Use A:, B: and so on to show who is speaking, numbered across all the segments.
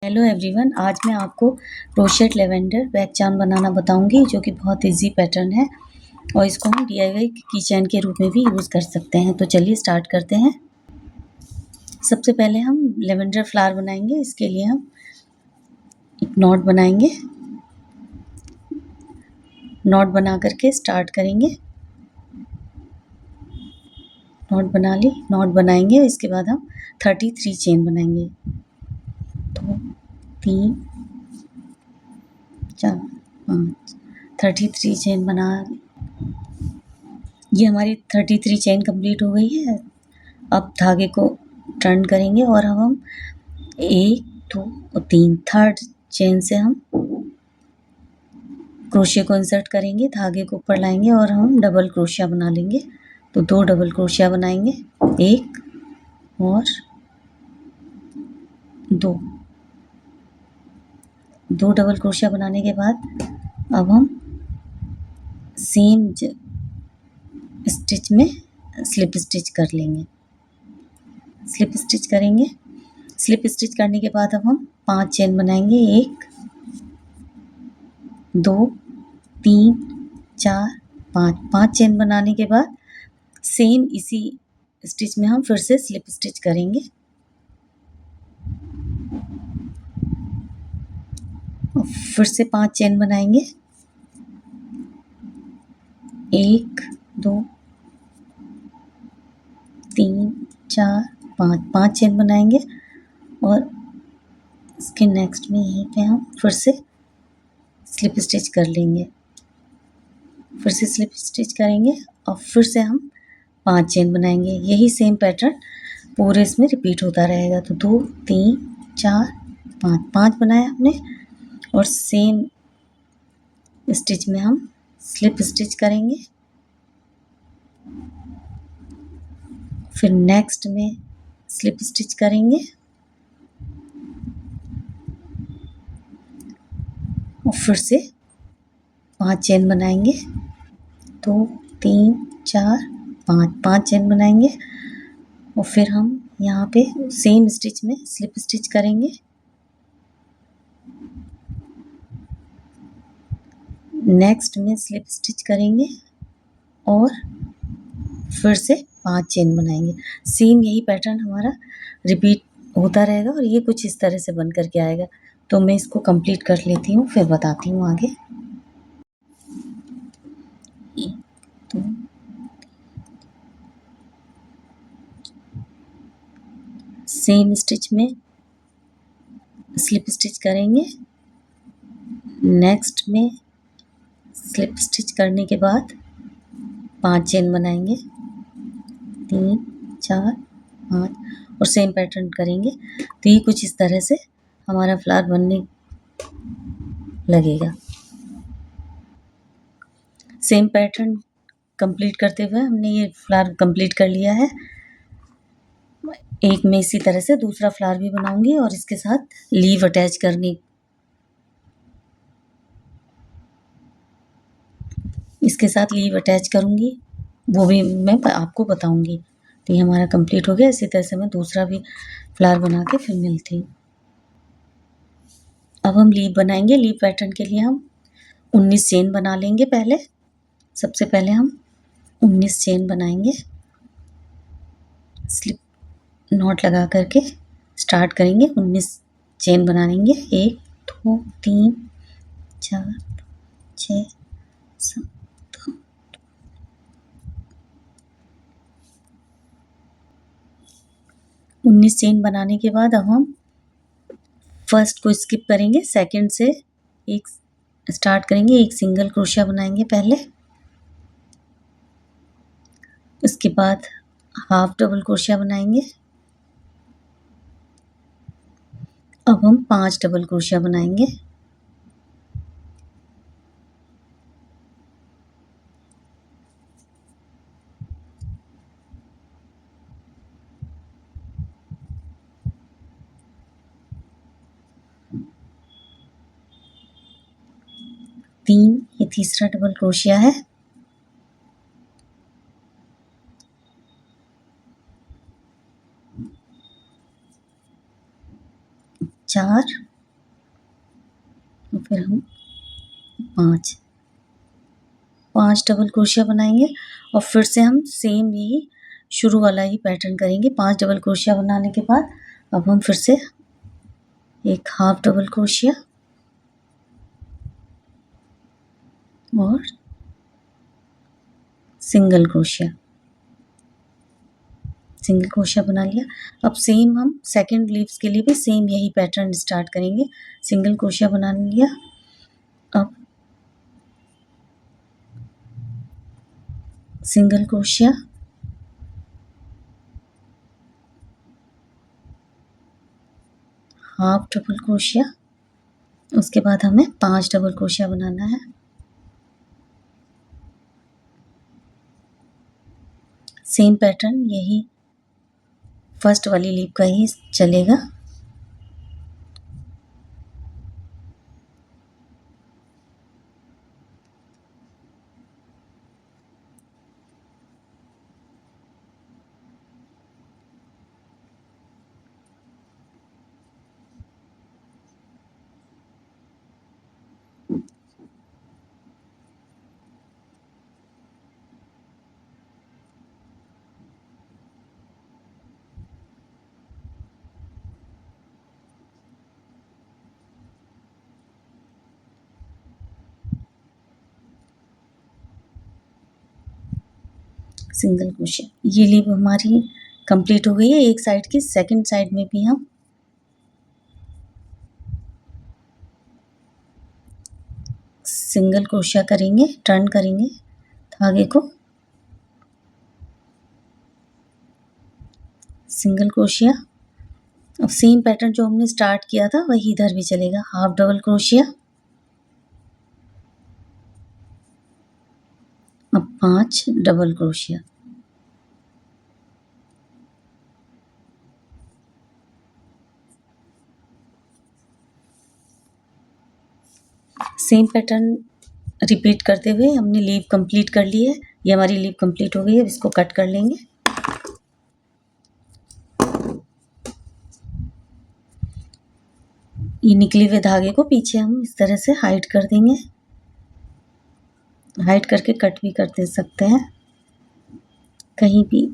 A: Hello everyone, आज मैं आपको क्रोशेट लेवेंडर बैग चार्म बनाना बताऊंगी जो कि बहुत इजी पैटर्न है और इसको हम डीआईवाई कीचेन के रूप में भी यूज़ कर सकते हैं। तो चलिए स्टार्ट करते हैं। सबसे पहले हम लेवेंडर फ्लावर बनाएंगे। इसके लिए हम एक नॉट बनाएंगे। नॉट बना करके स्टार्ट करेंगे। नॉट बना ली, नॉट बनाएंगे। इसके बाद हम 33 चेन बनाएंगे। 2 3 4 5 33 चेन बना। ये हमारी 33 चेन कंप्लीट हो गई है। अब धागे को टर्न करेंगे और अब हम 1 2 और 3 थर्ड चेन से हम क्रोशिया को इंसर्ट करेंगे। धागे को ऊपर लाएंगे और हम डबल क्रोशिया बना लेंगे। तो 2 डबल क्रोशिया बनाएंगे, 1 और 2 डबल क्रोशिया बनाने के बाद अब हम सेम स्टिच में स्लिप स्टिच कर लेंगे। स्लिप स्टिच करेंगे। स्लिप स्टिच करने के बाद अब हम 5 चेन बनाएंगे। 1 2 3 4 5 चेन बनाने के बाद सेम इसी स्टिच में हम फिर से स्लिप स्टिच करेंगे और फिर से 5 चेन बनाएंगे। 1 2 3 4 5 चेन बनाएंगे और इसके नेक्स्ट में यहीं पे हम फिर से स्लिप स्टिच कर लेंगे। फिर से स्लिप स्टिच करेंगे और फिर से हम 5 चेन बनाएंगे। यही सेम पैटर्न पूरे इसमें रिपीट होता रहेगा। तो 2 3 4 5 बनाया हमने और सेम स्टिच में हम स्लिप स्टिच करेंगे। फिर नेक्स्ट में स्लिप स्टिच करेंगे और फिर से 5 चेन बनाएंगे। 2 3 4 5 चेन बनाएंगे और फिर हम यहाँ पे सेम स्टिच में स्लिप स्टिच करेंगे। नेक्स्ट में स्लिप स्टिच करेंगे और फिर से 5 चेन बनाएंगे। सेम यही पैटर्न हमारा रिपीट होता रहेगा और ये कुछ इस तरह से बन करके आएगा। तो मैं इसको कंप्लीट कर लेती हूँ, फिर बताती हूँ आगे। 1 2 सेम स्टिच में स्लिप स्टिच करेंगे। नेक्स्ट में स्लिप स्टिच करने के बाद 5 चेन बनाएंगे। 3 4 5 और सेम पैटर्न करेंगे। तो ये कुछ इस तरह से हमारा फ्लावर बनने लगेगा। सेम पैटर्न कंप्लीट करते हुए हमने ये फ्लावर कंप्लीट कर लिया है। एक मैं इसी तरह से दूसरा फ्लावर भी बनाऊंगी और इसके साथ लीव अटैच करनी, इसके साथ लीव अटैच करूंगी, वो भी मैं आपको बताऊंगी। तो ये हमारा कंप्लीट हो गया। इसी तरह से मैं दूसरा भी फ्लावर बना के फिर मिलती हूँ। अब हम लीव बनाएंगे। लीव पैटर्न के लिए हम 19 चेन बना लेंगे। पहले सबसे पहले हम 19 चेन बनाएंगे। स्लिप नॉट लगा करके स्टार्ट करेंगे। 19 चेन बनाएंगे। 1 2 3 4 6 7 19 चेन बनाने के बाद अब हम फर्स्ट को स्किप करेंगे। सेकंड से एक स्टार्ट करेंगे। एक सिंगल क्रोशिया बनाएंगे पहले, उसके बाद हाफ डबल क्रोशिया बनाएंगे। अब हम 5 डबल क्रोशिया बनाएंगे। ये तीसरा डबल क्रोशिया है। 4 फिर हम 5 डबल क्रोशिया बनाएंगे और फिर से हम सेम यही शुरू वाला ही पैटर्न करेंगे। 5 डबल क्रोशिया बनाने के बाद अब हम फिर से एक हाफ डबल क्रोशिया और सिंगल क्रोशिया बना लिया। अब सेम हम सेकंड लीव्स के लिए भी सेम यही पैटर्न स्टार्ट करेंगे। सिंगल क्रोशिया बना लिया। अब single crochet, half double crochet, उसके बाद हमें 5 डबल क्रोशिया बनाना है। सेम पैटर्न यही फर्स्ट वाली लीव का ही चलेगा। सिंगल क्रोशिया, ये लीव हमारी कंप्लीट हो गई है एक साइड की। सेकंड साइड में भी हम सिंगल क्रोशिया करेंगे, टर्न करेंगे धागे को, सिंगल क्रोशिया। अब सेम पैटर्न जो हमने स्टार्ट किया था वही इधर भी चलेगा। हाफ डबल क्रोशिया, अब 5 double crochet, same pattern repeat करते हुए हमने लीव कंप्लीट कर ली है। ये हमारी लीव कंप्लीट हो गई है। अब इसको कट कर लेंगे। ये निकले हुए धागे को पीछे हम इस तरह से हाइड कर देंगे। हाइड करके कट भी कर दे सकते हैं कहीं भी।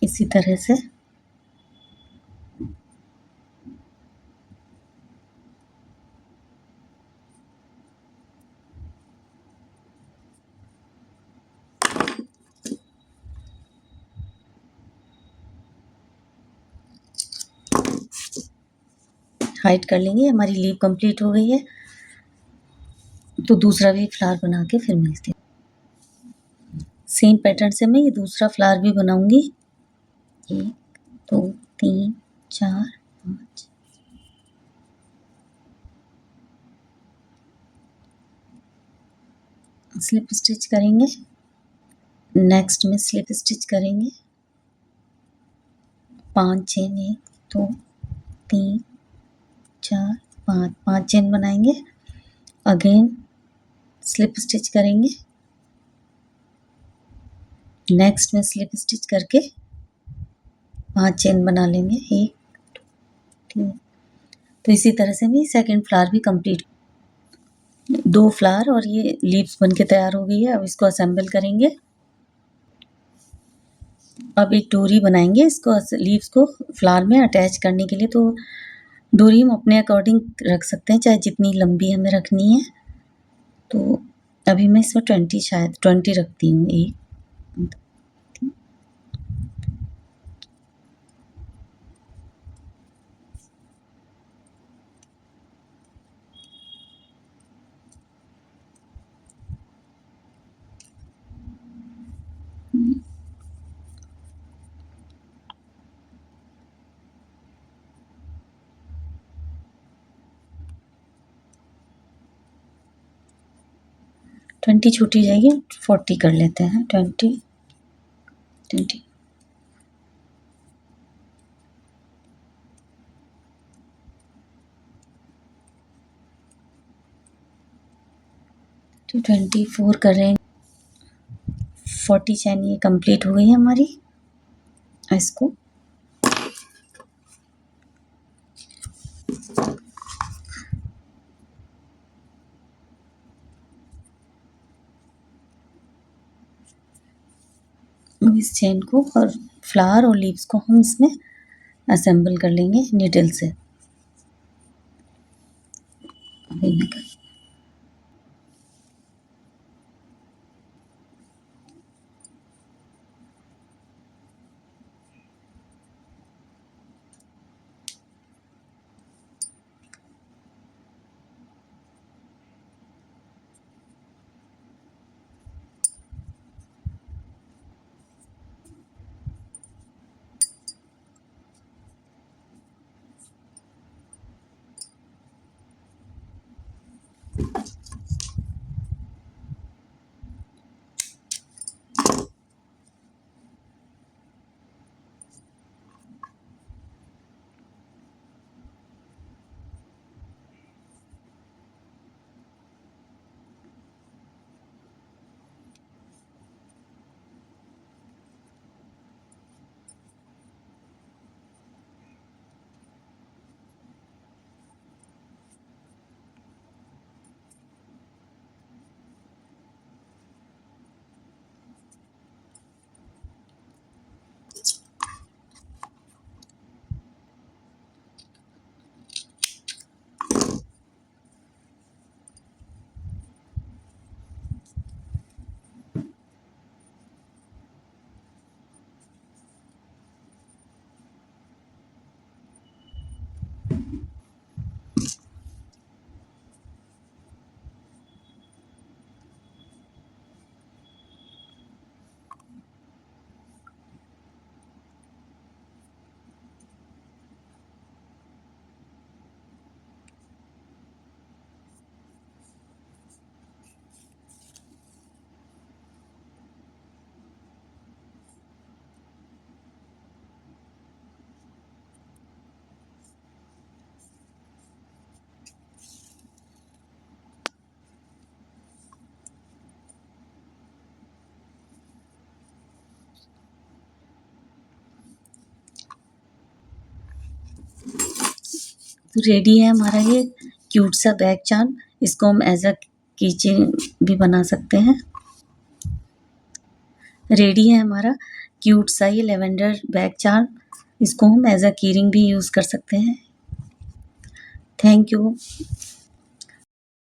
A: इसी तरह से हाइड कर लेंगे। हमारी लीव कंप्लीट हो गई है। तो दूसरा भी फ्लावर बना के फिर मिलते हैं। सेम पैटर्न से मैं ये दूसरा फ्लावर भी बनाऊंगी। 1 2 3 4 5 स्लिप स्टिच करेंगे। नेक्स्ट में स्लिप स्टिच करेंगे। 5 चेन, 1 2 3 4 5 चेन बनाएंगे। अगेन स्लिप स्टिच करेंगे। नेक्स्ट में स्लिप स्टिच करके 5 चेन बना लेंगे। 1 2 3। तो इसी तरह से भी सेकंड फ्लावर भी कंप्लीट। 2 फ्लावर और ये लीव्स बन के तैयार हो गई है। अब इसको असेंबल करेंगे। अब एक डोरी बनाएंगे इसको लीव्स को फ्लावर में अटैच करने के लिए। तो डोरी हम अपने अकॉर्डिंग रख सकते हैं, चाहे जितनी लंबी हमें रखनी है। तो अभी मैं इसमें 20 रखती हूँ। 1 20 छोटी जाएगी, 40 कर लेते हैं। 20 20 24 कर रहे हैं। 40 चैन ये कंप्लीट हो गई है हमारी। इसको इस चेन को और फ्लावर और लीव्स को हम इसमें असेंबल कर लेंगे नीडल से। तो रेडी है हमारा ये क्यूट सा बैग चार्म। इसको हम एज अ कीचेन भी बना सकते हैं। रेडी है हमारा क्यूट सा ये लेवेंडर बैग चार्म। इसको हम एज अ की रिंग भी यूज़ कर सकते हैं। Thank you.